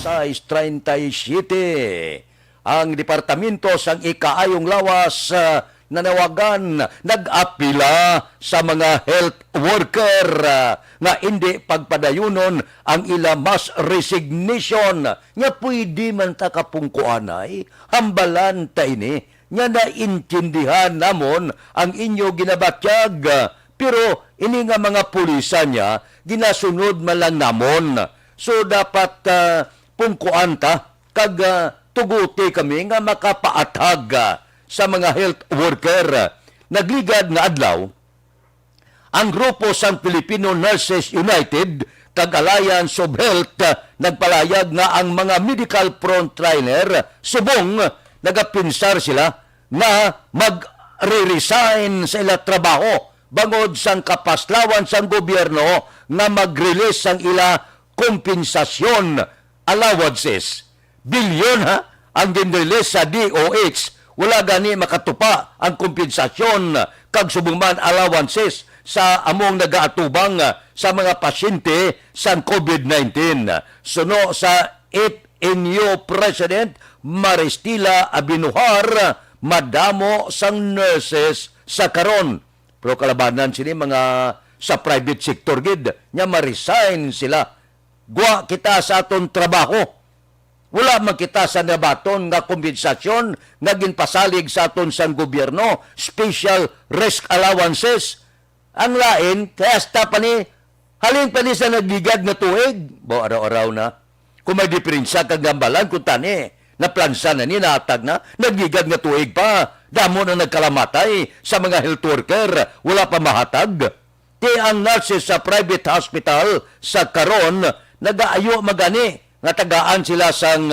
6:37. Ang Departamento sang Ikaayong Lawas nanawagan, nag-apila sa mga health worker nga hindi pagpadayunon ang ila mass resignation. Nga pwede man ta kapungkuanay, hambalan ta ini, nga naintindihan namon ang inyo ginabatyag. Pero ini nga mga pulisa niya, ginasunod man lang namon. So dapat pungkuan ta, kag tuguti kami nga makapaatag sa mga health worker. Nagligad nga adlaw, ang grupo sang Filipino Nurses United kag Alliance of Health nagpalayag nga ang mga medical frontliner subong nagapinsar sila na mag-resign sa ila trabaho bangod sang kapaslawan sang gobyerno nga mag-release sang ila kompensasyon allowances. Bilyon ang ginrelease sa DOH. Wala gani makatupa ang kompensasyon kag subungman allowances sa among nagaatubang sa mga pasyente sa COVID-19. Suno sa 8NU President Maristila Abinuhar, madamo sang nurses sa karon. Pero kalabanan sini mga sa private sector gid, nya ma-resign sila. Gwa kita sa aton trabaho. Wala makita sa nabaton nga kompensasyon nga ginpasalig sa aton sang gobyerno, special risk allowances. Ang lain, kaya hasta pa ni, halin pa ni sa nagligad na tuig. Bo, araw-araw na. Kung may diferensya kagambalan, kung tani, naplansa na ni, natag na, nagligad na tuig pa. Damo na nagkalamatay sa mga health worker, wala pa mahatag. Ti ang nurses sa private hospital sa karon, nagaayo magani, nga tagaan sila sang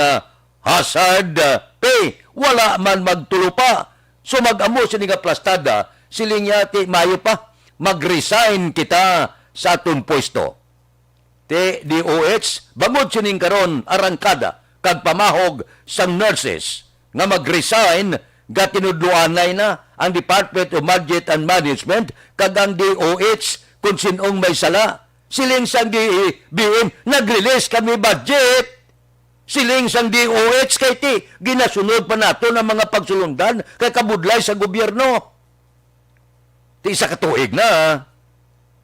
hazard pay. Wala man magtulo pa. So mag-amo sila nga plastada, siling yati mayo pa, mag-resign kita sa atong pwesto. Te DOH, bangod sining karon arangkada, kag pamahog sang nurses, nga mag-resign, gatinudluanay na ang Department of Budget and Management, kag ang DOH, kung sinong may sala. Siling sang DBM, nag-release kami budget. Siling sang DOH, kay ti, ginasunod pa nato ng mga pagsulundan kay kabudlay sa gobyerno. Ti isa katuig na.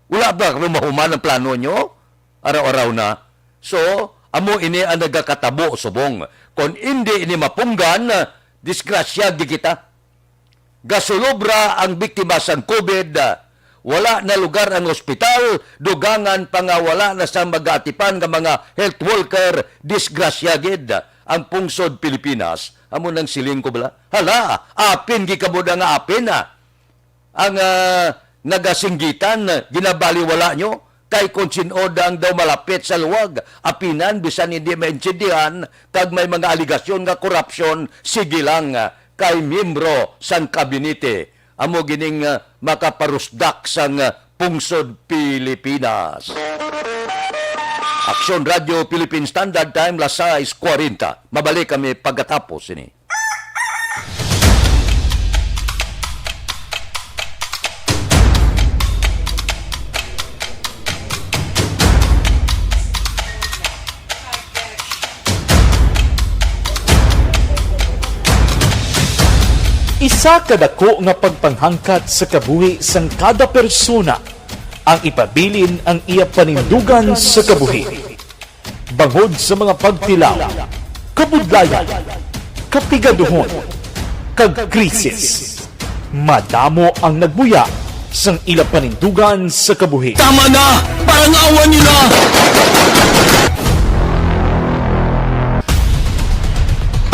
Wala ba kami mahuman ang plano nyo? Araw-araw na. So, amo ini ang nagkakatabo subong. Kung hindi ini mapunggan, disgrasya di kita. Gasulubra ang biktima sa COVID, wala na lugar ang ospital, dugangan pa nga wala na sa mag-aatipan ng mga health worker, disgrasya gid ang pungsod Pilipinas. Amo nang siling ko bala? Hala, apin gikabuda nga apin ang nagasinggitan, ginabaliwala nyo, kay kung sinodang daw malapit sa luwag, apinan, bisan hindi maintindihan, kag may mga aligasyon nga korupsyon, sige lang, kay miyembro sang kabinete. Amo gining makaparusdak sang pungsod Pilipinas. Aksyon Radio Philippine Standard Time, 6:40. Mabalik kami pagkatapos ini. Isa kadako nga pagpanghangkat sa kabuhi sang kada persona ang ipabilin ang iya panindugan sa kabuhi. Bangod sa mga pagtilaw, kabudlayan, kapigaduhon, kag krisis. Madamo ang nagbuya sang ila panindugan sa kabuhi. Tama na! Parang awan nyo na!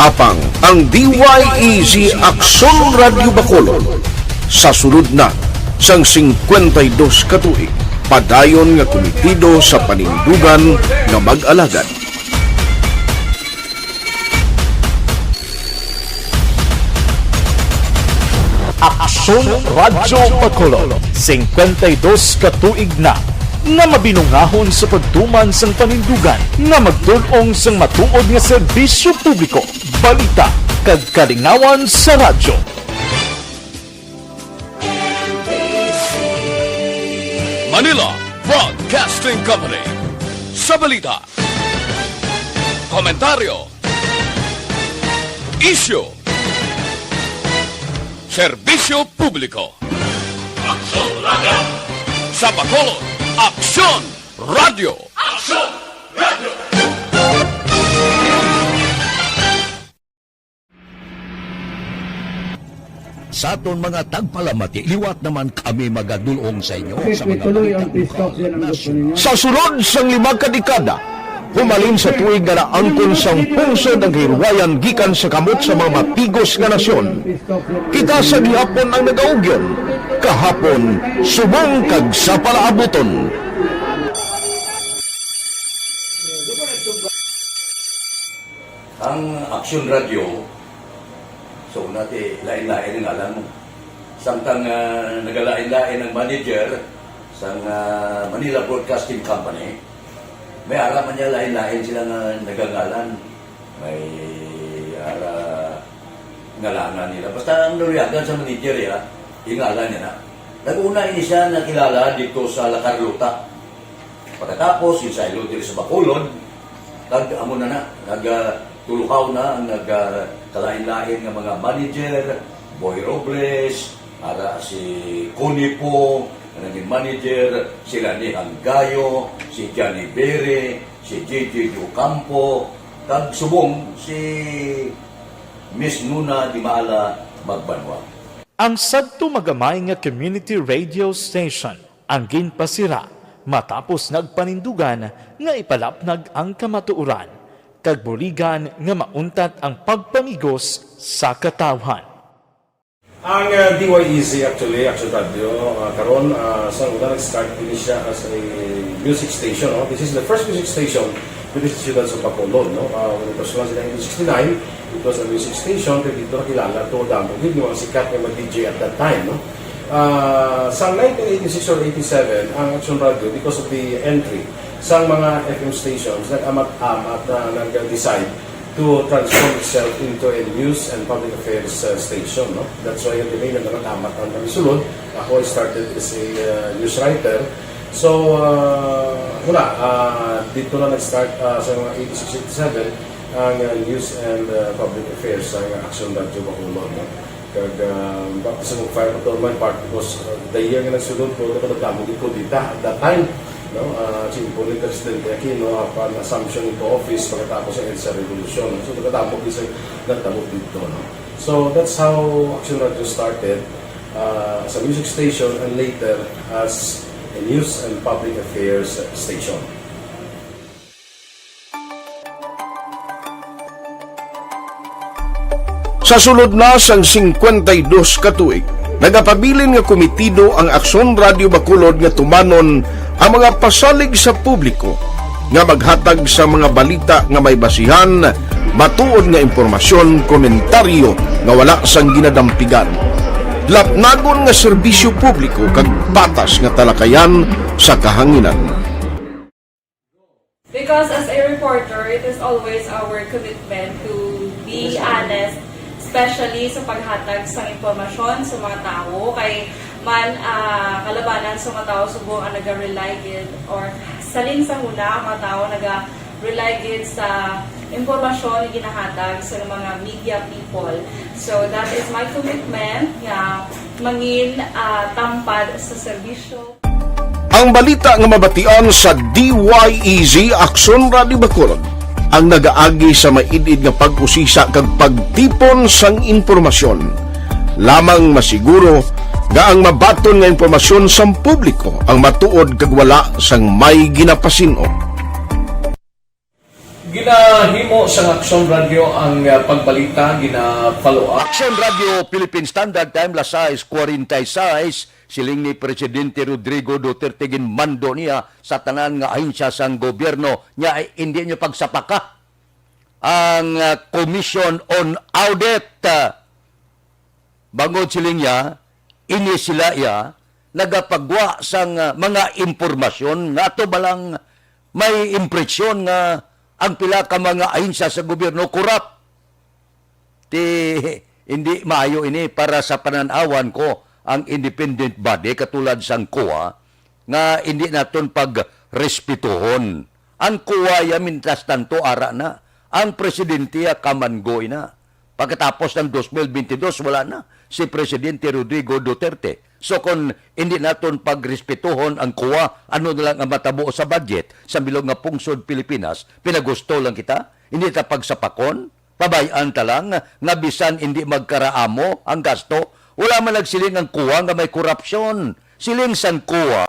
Apang ang DYEZ Aksyon Radio Bacolod sa sulod na sang 52 katuig padayon nga komitido sa panindugan nga mag-alagad. Aksyon Radio Bacolod 52 katuig na nga mabinungahon sa pagtuman sang panindugan nga magtulong sang matuod nga serbisyo publiko, balita kag kalingawan sa radyo. Manila Broadcasting Company. Sa balita, komentaryo, isyu, serbisyo publiko. Aksyon Radio! Sa Bacolod, Aksyon Radio! Aksyon Radio! Sa aton mga tagpalamati, liwat naman kami magadulong sa inyo sa mga Tuloy balitang ang peace talk yan ang gusto ninyo. Sa sulod sang 5 kadekada, humalin sa tuig nga naangkon sang pungsod ang hirwayan gikan sa kamot sa mga mapigos nga nasyon. Kita sa gihapon ang nagaugyon, kahapon subong kag sa palaabuton. Ang Aksyon Radio, so nati lain-lain ang alam mo. Samtang nagalain-lain ang manager sa Manila Broadcasting Company, may araman niya lain-lain sila nga nagangalan. May ngalangan nila. Basta ang naluyagan sa manager ya, ingalan niya na. Nag-una ini siya nakilala dito sa La Carlota. Pagkatapos, yung sa dito sa Bacolod, amo na tulukaw na ang nagkalain-lain ng mga manager, Boy Robles, ara si Cunipo, ang naging manager, sila ni Hanggayo, si Johnny Bere, si JJ Ocampo, kag subong si Miss Nuna Dimala Magbanwa. Ang sadto magamay nga community radio station ang ginpasira matapos nagpanindugan nga ipalapnag ang kamatuoran kag buligan nga mauntat ang pagpamigos sa katawhan. Ang DYEZ actually, Action Radio, karon sa una nag-start din siya as a music station. No? This is the first music station with the students of Bacolod. No? When it was launched in 1969, it was a music station. Kaya dito nakilala to damo. Hindi mga sikat na mag-DJ at that time. No? Sa 1986 or 87, ang Action Radio, because of the entry sa mga FM stations, nag-amat-amat na nag-decide to transform itself into a news and public affairs station. No? That's why yung name na nag-amat ang kami sulod. Ako I started as a news writer. So, dito na nag-start sa mga 86-87 ang news and public affairs sa Action Radio Bacolod. No? Kag baptism of fire to my part because the year nga nagsulod ko nagdamo ko dito at that time, no, si Impolin Presidente Aquino upon assumption into office pagkatapos ng EDSA Revolution. So nagdamo kasi nagdamo dito, no. So that's how Action Radio started as a music station and later as a news and public affairs station. Sa sulod na sang 52 katuig, nagapabilin nga komitido ang Aksyon Radio Bacolod nga tumanon ang mga pasalig sa publiko nga maghatag sa mga balita nga may basihan, matuod nga impormasyon, komentaryo nga wala sang ginadampigan. Lapnagon nga serbisyo publiko kag patas nga talakayan sa kahanginan. Because as a reporter, it is always our commitment to be honest, especially sa paghatag sa impormasyon sa mga tao, kay man kalabanan sa mga tao subong ang naga-rely gid or salin sa huna ang mga tao naga-rely gid sa impormasyon na ginahatag sa mga media people. So that is my commitment nga mangin tampad sa serbisyo. Ang balita nga mabatian sa DYEZ Aksyon Radio Bacolod ang nagaagi sa maidid nga pag-usisa kag pagtipon sang impormasyon. Lamang masiguro nga ang mabaton nga impormasyon sa publiko ang matuod kag wala sang may ginapasino. Ginahimo sa Aksyon Radio ang pagbalita, gina-follow up. Action Radio Philippine Standard Time la 6:46 siling ni Presidente Rodrigo Duterte ginmando niya sa tanan nga ahensya sang gobyerno nya ay hindi niyo pagsapaka ang Commission on Audit. Bangod siling niya, ini sila ya nagapagwa sang mga impormasyon nga ato balang may impresyon nga ang pila ka mga ahensya sa gobyerno korap. Hindi maayo ini para sa pananawan ko ang independent body katulad sang COA nga hindi naton pagrespetuhon. Ang COA ya mintas tanto ara na ang presidente kamangoy na. Pagkatapos ng 2022, wala na si Presidente Rodrigo Duterte. So kung hindi naton pagrespetuhon ang kuwa, ano na lang ang matabo sa budget sa bilog nga pungsod Pilipinas, pinagusto lang kita, hindi ta pagsapakon, pabayaan ta lang, nga bisan hindi magkaraamo ang gasto, wala man nagsiling ang kuwa nga may korupsyon. Siling san kuwa,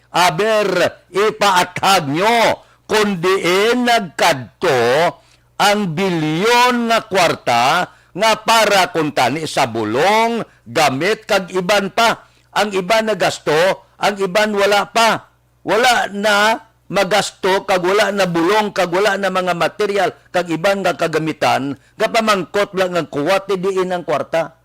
aber ipaatag nyo, kundi nagkadto ang bilyon nga kwarta nga para kuntani sa bulong, gamit, kag iban pa. Ang iban na gasto, ang iban wala pa. Wala na magasto, kag wala na bulong, kag wala na mga material, kag iban nga kagamitan, kapamangkot lang ang kuwa, tidiin ang kwarta.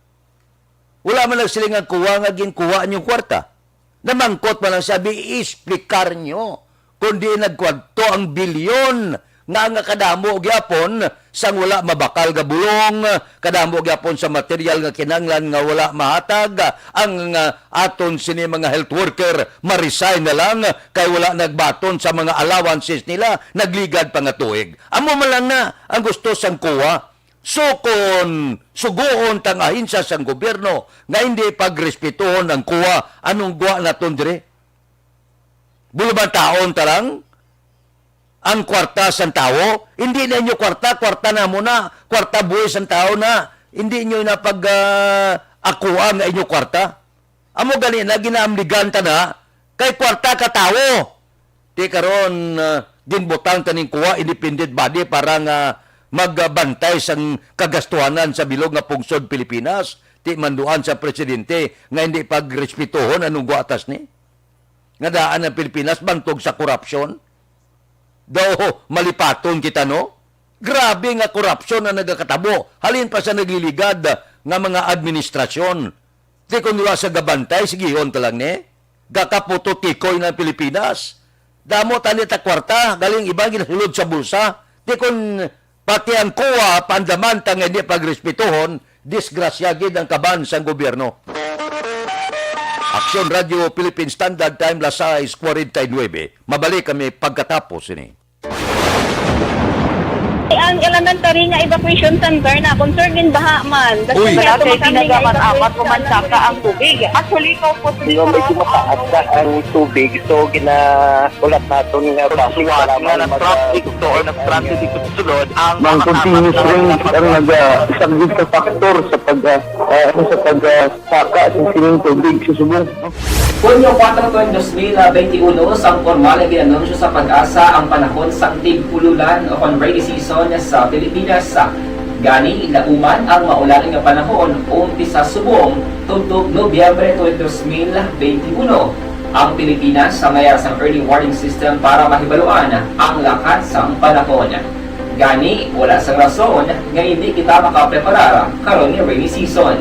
Wala man lang siling ang kuwa, nga ginkuha niyong kwarta. Namangkot man lang sabi, isplikar nyo. Kundi nagkwadto ang bilyon nga kadamo gyapon sang wala mabakal nga bulong, kadamo gyapon sa material nga kinanglan nga wala mahatag, ang aton sini mga health worker ma-resign na lang kay wala nagbaton sa mga allowances nila, nagligad pa nga tuig. Amo man lang na ang gusto sang kuwa. Sukon, suguon tang ahinsya sang gobyerno nga hindi pagrespetuhon ang kuwa, anong guwa naton dire? Buluban taon talang ang kwarta sa tao, hindi na inyo kwarta na muna, kwarta buhay sa tao na, hindi inyo na akuha nga inyo kwarta. Amo gani na ginaamligan ta na, kay kwarta ka tao. Di karon ginbutang taning kuha, independent body para nga magbantay sa kagastuhanan sa bilog nga pungsod Pilipinas. Di manduan sa presidente nga hindi pagrespetuhon anong guatas ni. Nga daan ng Pilipinas bantog sa korupsyon. Daw malipaton kita no? Grabe nga korupsyon na nagakatabo. Halin pa sa nagliligad nga mga administrasyon. Di kung nila sa gabantay, sigihon talang ni. Gakaputo tikoy ng Pilipinas. Damo tani ta kwarta, galing ibang ginasulod sa bulsa. Di kung pati ang kuwa, pandaman nga hindi pagrespetuhon, disgrasyagid ang kaban sa gobyerno. Aksyon Radio Philippine Standard Time, las 6:49. Mabalik kami pagkatapos ini. Ang elementary nga evacuation center na concern din baha man. Uy. Kasi pinagaman-apat kumansaka ang tubig. Actually, ikaw po Yung medyo mataas na ang tubig, so ginaulat natin nga pasuwag nga ng traffic to or ng traffic dito sulod ang mga continuous ring ang nag-isagid sa factor sa pagsaka sa sining tubig sa subong. Hunyo 4, 2021, sang formal ay ginanunsyo sa Pag-asa ang panahon sang tig-ululan o rainy season sa Pilipinas. Gani, lauman ang maulan nga panahon umpisa subong tuntog Nobyembre 2021. Ang Pilipinas sa mayroon sang early warning system para mahibaluan ang lakat sang panahon. Gani, wala sang rason nga hindi kita makapreparar karon ni rainy season.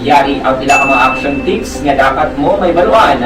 Yari ang pila ka mga action tips nga dapat mo may baluan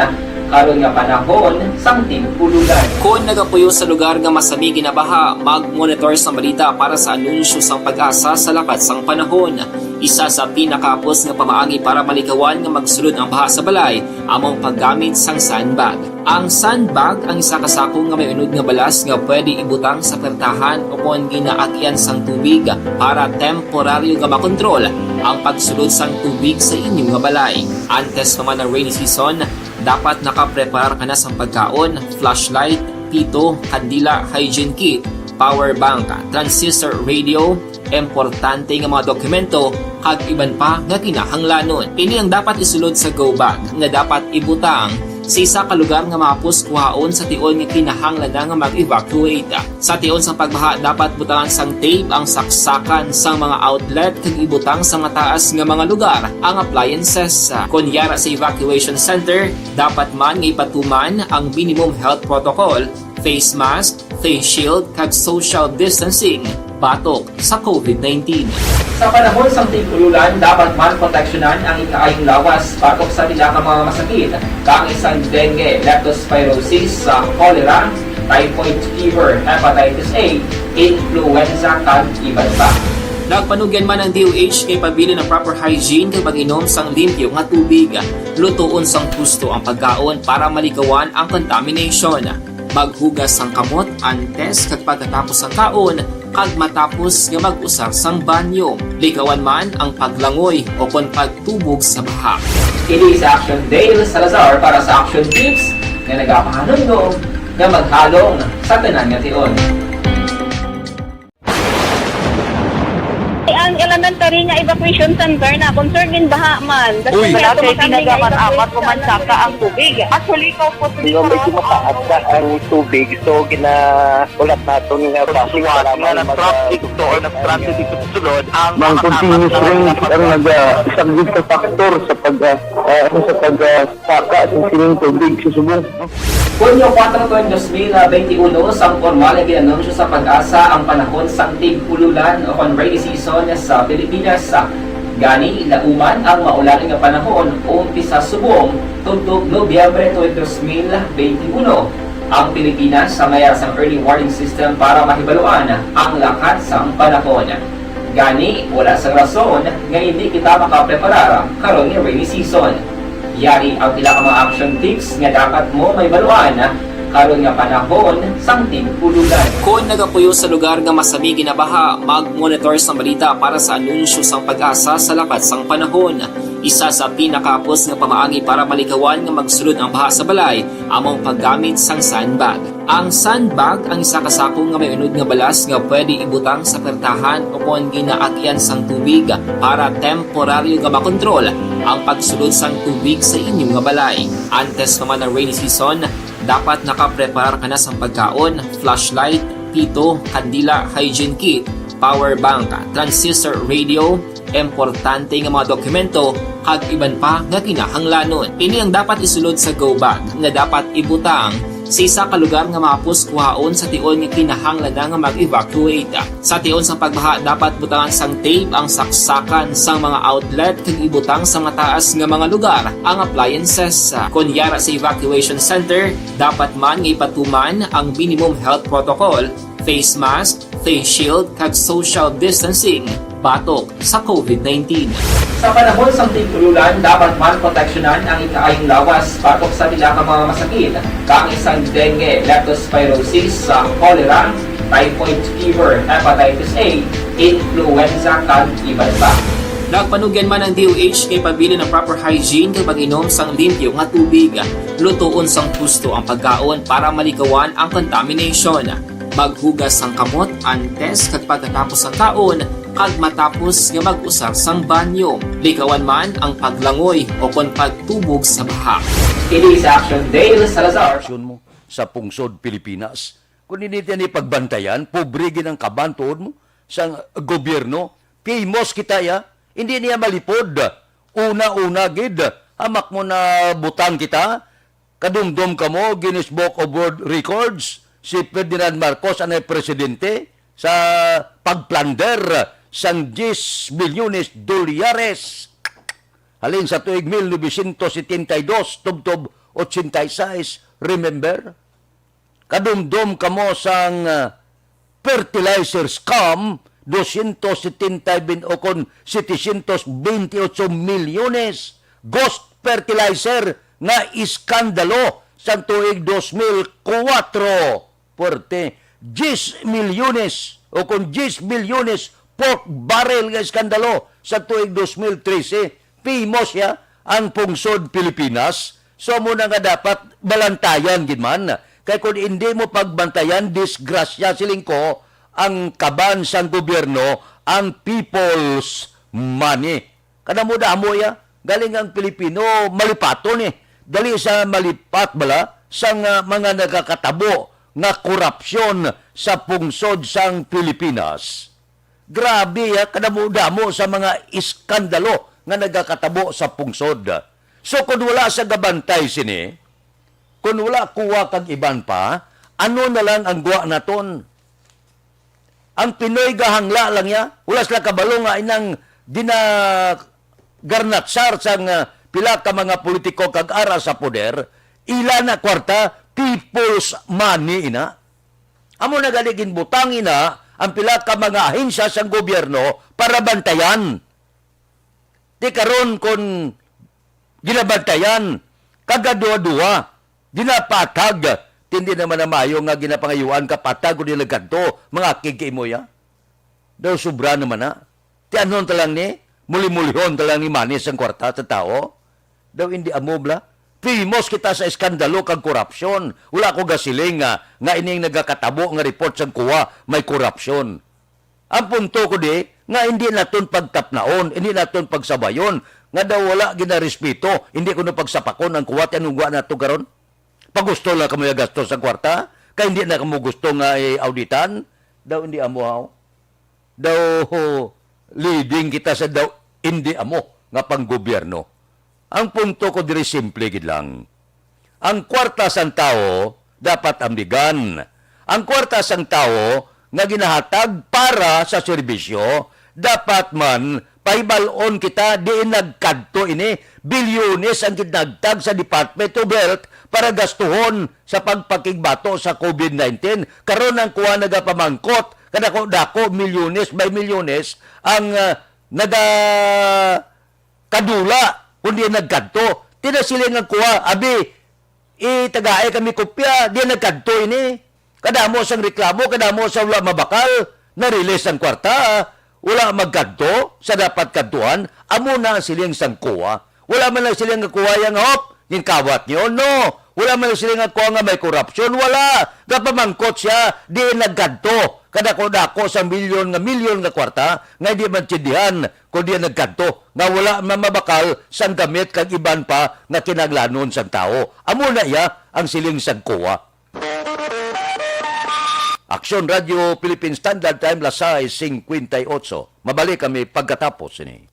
karon nga panahon sang tig-ululan. Kung nagapuyo sa lugar nga masami ginabaha, mag-monitor sa balita para sa anunsyo sang Pag-asa sa lakat sang panahon. Isa sa pinakapos nga pamaagi para malikawan nga magsulod ang baha sa balay, among paggamit sang sandbag. Ang sandbag ang isa kasako nga may unod nga balas nga pwede ibutang sa pertahan o kung ginaagyan sang tubig para temporaryo nga makontrol ang pagsulod sang tubig sa inyong nga balay. Antes naman ng rainy season, dapat nakaprepare ka na sa pagkaon, flashlight, pito, kandila, hygiene kit, power bank, transistor radio, importante nga mga dokumento, kag iban pa nga kinahanglanon. Ini ang dapat isulod sa go bag nga dapat ibutang sa isa ka lugar nga mapus kuhaon sa tion nga kinahanglan nga mag-evacuate. Sa tion sa pagbaha dapat butangan sang tape ang saksakan sa mga outlet kag ibutang sa mataas nga mga lugar ang appliances. Kunyara sa evacuation center, dapat man nga ipatuman ang minimum health protocol, face mask, face shield kag social distancing batok sa COVID-19. Sa panahon sa tig-ululan, dapat man proteksyonan ang ikaayong lawas batok sa nila ka mga masakit, kang isang dengue, leptospirosis, cholera, typhoid fever, hepatitis A, influenza, kag iban pa. Nagpanugyan man ang DOH kay pabili ng proper hygiene kay pag-inom sang limpyo nga tubig, lutuon sang husto ang pagkaon para malikawan ang contamination. maghugas sang kamot antes kag pagkatapos ang kaon kag matapos nga mag-usar sang banyo. Likawan man ang paglangoy o kon pagtubog sa baha. Kini sa Action Dale Salazar para sa Action Tips nga nagapahanong nga maghalong sa tanan nga tion. Ang elementary nga evacuation center na concerned in baha man. Uy. Kaya Kaya ginagaman amat evacuation kumansaka ang tubig. Actually, ikaw po medyo mataas na ang tubig. So, ginaulat natin nga pasiwala nga ng traffic to or ng traffic dito sa sulod. Ang continuous rain ang nag-isang sa factor sa pagsaka sa sining tubig sa subong. Hunyo 4 2021, sang formal na ginanunsyo sa pag-asa ang panahon sang tig-ululan o kon rainy season sa Pilipinas. Gani, lauman ang maulaling nga panahon umpisa subong tuntog Nobyembre 2021. Ang Pilipinas sa mayar sang early warning system para mahibaluan ang lakat sang panahon. Gani, wala sang rason nga hindi kita makapreparar karon nga rainy season. Yari ang pila ka mga action tips nga dapat mo may baluan karon nga panahon sang tig-ululan. Kung nagapuyo sa lugar nga masami ginabaha, mag-monitor sa balita para sa anunsyo sang pag-asa sa lakat sang panahon. Isa sa pinakapos nga pamaagi para malikawan nga magsulod ang baha sa balay, among paggamit sang sandbag. Ang sandbag ang isa ka sako nga may unod nga balas nga pwede ibutang sa pertahan o kung ginaagyan sang tubig para temporaryo nga makontrol ang pagsulod sang tubig sa inyong nga balay. Antes naman ng rainy season, dapat nakapreparar ka na sa pagkaon, flashlight, pito, kandila, hygiene kit, power bank, transistor radio, importante nga mga dokumento, kag iban pa nga kinahanglanon. Ini ang dapat isulod sa go bag nga dapat ibutang sa isa ka lugar nga mapus kuhaon sa tion nga kinahanglan nga mag-evacuate. Sa tion sa pagbaha, dapat butangan sang tape ang saksakan sang mga outlet kag ibutang sa mataas nga mga lugar ang appliances. Kunyara sa evacuation center, dapat man nga ipatuman ang minimum health protocol, face mask, face shield kag social distancing batok sa COVID-19. Sa panahon sang tig-ululan, dapat man proteksyonan ang ikaayong lawas batok sa pila ka mga masakit, kang isang dengue, leptospirosis, cholera, typhoid fever, hepatitis A, influenza kag iban pa. Nagpanugyan man ang DOH kay pabili ng proper hygiene kay pag-inom sang limpyo nga tubig. Lutuon sang gusto ang pagkaon para malikawan ang contamination. Maghugas sang kamot antes kag pagkatapos ang kaon kag matapos nga mag-usar sang banyo. Likawan man ang paglangoy o kon pagtubog sa baha. Kini sa Action Dale Salazar Mo sa pungsod Pilipinas. Kung hindi ni pagbantayan, pobre gin ang kabantod mo sa gobyerno. Famous kita ya, hindi niya malipod. Una-una gid, hamak mo na butang kita, kadumdum ka mo, Guinness Book of World Records, si Ferdinand Marcos ang presidente sa pagplander sang 10 milyones dolyares. Halin sa tuig 1972, tubtob 86, remember? Kadumdum ka mo sang fertilizer scam, 270 o kon 728 milyones. Ghost fertilizer nga iskandalo sa tuig 2004. Puerte, 10 milyones o kon 10 milyones pork barrel nga iskandalo sa tuig 2013. Famous ya ang pungsod Pilipinas. So muna nga dapat balantayan gid man. Kaya kung hindi mo pagbantayan, disgrasya siling ko ang kaban sang gobyerno, ang people's money. Kada mo damo ya, galing ang Pilipino malipaton Dali sa malipat bala sang mga nagakatabo nga korupsyon sa pungsod sang Pilipinas. Grabe ya, kada mo damo sa mga iskandalo nga nagakatabo sa pungsod. So kung wala sa gabantay sini, kung wala kuha kag iban pa, ano na lang ang guwa naton? Ang Pinoy gahangla lang ya, wala sila kabalo nga inang ginagarnatsar sang pila ka mga politiko kag ara sa poder, ila na kwarta, people's money ina. Amo na galigin butang ina ang pila ka mga ahensya sang gobyerno para bantayan. Di karon kon ginabantayan, kagadua-dua, dinapatag, Tindi naman na mayo nga ginapangayuan kapatag o nilagkanto, mga kigay mo ya. Daw sobra naman na. Ti anon talang ni, muli-mulihon talang ni manis ang kwarta sa tao. Daw hindi amobla. Primos kita sa iskandalo kag korupsyon. Wala ko gasiling nga ining nagakatabo nga report sa kuwa may korupsyon. Ang punto ko di, nga hindi naton pagtapnaon, hindi naton pagsabayon, nga daw wala ginarespeto, hindi ko na pagsapakon ang kuwa, anong guwa na ito karon? Pagusto lang kamo yung gastos sa kwarta, kaya hindi na kamo gusto nga auditan, daw hindi amo haw. Daw leading kita sa daw hindi amo nga panggobyerno. Ang punto ko diri simple gid lang. Ang kwarta sang tao dapat ambigan. Ang kwarta sang tao nga ginahatag para sa serbisyo, dapat man paibalon kita di nagkadto ini bilyones ang ginagtag sa Department of Health para gastuhon sa pagpakigbato sa COVID-19. Karon ang kuha nagapamangkot kadako dako milyones by milyones ang kadula kundi nagkadto. Tinasiling ang kuha abi itagaay kami kopya di nagkadto ini. Kadamo sang reklamo, kadamo sa wala mabakal na-release ang kwarta. Wala magkadto sa dapat kadtuan, amo na siling sang kuha. Wala man lang siling nga kuha yang hop, yung kawat niyo, no. Wala man lang siling nga kuha nga may korupsyon, wala. Gapamangkot siya, di nagkadto. Kadako-dako sa milyon nga kwarta, nga di man tsindihan kung di nagkadto. Nga wala man mabakal sang gamit kag iban pa nga kinaglanon sang tao. Amo na iya ang siling sang kuha. Aksyon Radio Philippine Standard Time, Lasay 58. Mabalik kami pagkatapos ini.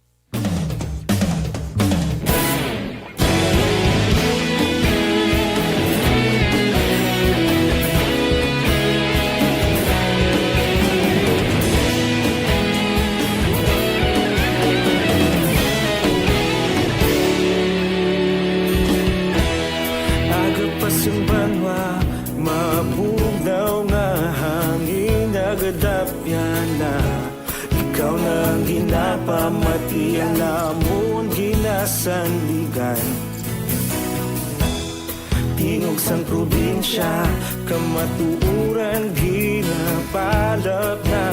Agapasumbanwa, mabugnaw nga hangin nagadapyan na. Ikaw na ginapamatian namon ginasandigan. Tingog sang probinsya, kamatuuran ginapalap na.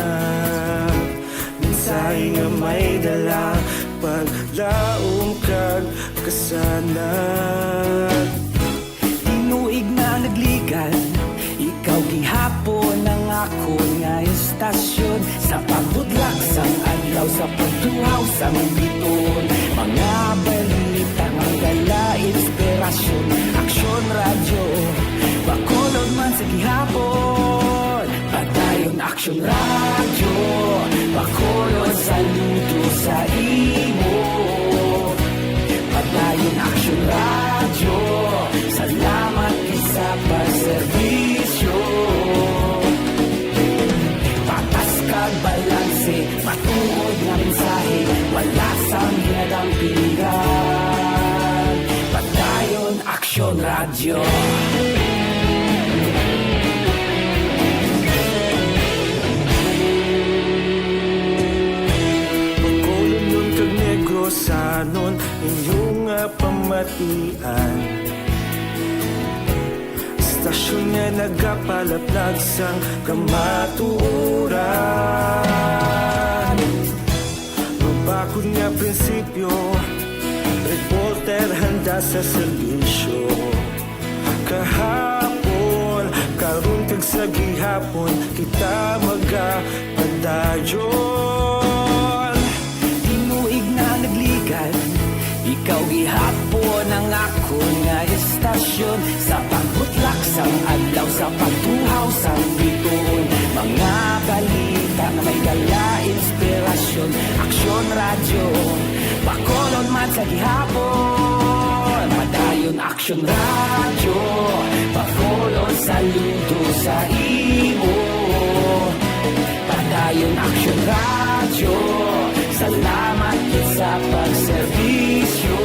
Minsay nga may dala, paglaong kag kasanat. Tinuig na nagligan, ikaw gihapon ang ako nga estasyon. Sa pagbudlak sang adlaw, sa pagtuhaw sang biton. Mga balita, mga dala, inspirasyon. Aksyon radyo, bakulog man sa gihapon. Padayon aksyon radyo, bakulog saludo sa imo. Padayon aksyon radyo, salamat isa pagserbisyo. Patas kag balanse, matuod nga mensahe, wala sang ginadang pilihan. Padayon aksyon radyo. Pagkulong nun kag negros sanon inyong pamatian. Istasyon nga nagapalaplag sang kamatuuran. Mabakod nga prinsipyo, reporter handa sa serbisyo. Kahapon, karon kag sa gihapon, kita magapadayon. Tinuig na nagligan, ikaw gihapon ang ako nga estasyon. Sa pagbutlak sang adlaw, sa pagtuhaw sang biton. Mga balita na may dala, inspirasyon. Aksyon radyo, bakolon man sa gihapon. Padayon aksyon radyo, bakolon saludo sa imo. Padayon aksyon radyo, salamat sa pagserbisyo.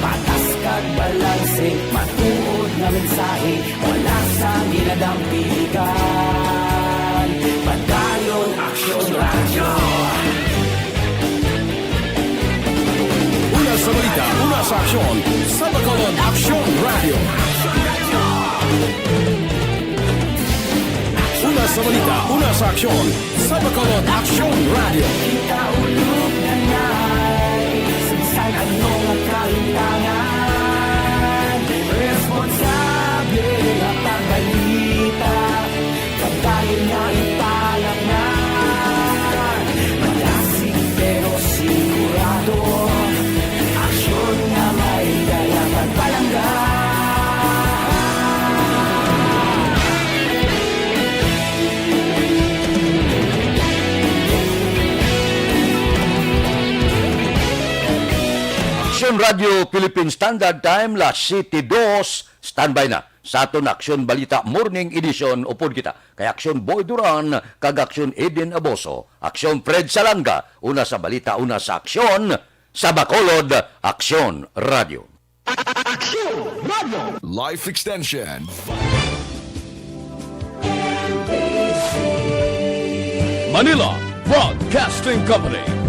Patas kag balanse, matuod na mensahe, wala sang ginadang pilihan. Padayon aksyon radyo. Una sa balita, una sa aksyon, sa Bacolod Aksyon Radio. balita, una sa aksyon, sa Bacolod Action Radio. Kaulog na na'y Sinsan anong kalintangan Responsable at pagbalita Pagdahil na ipalang na Malasig pero sigurado Aksyon na may dalang at palangga Aksyon Radio Philippine Standard Time, las 7:02, standby na sa aton Aksyon Balita Morning Edition upod kita. Kay Aksyon Boy Duran, kag Aksyon Eden Aboso, Aksyon Fred Salanga, una sa balita, una sa aksyon, sa Bacolod Aksyon Radio. Life Extension. Manila Broadcasting Company.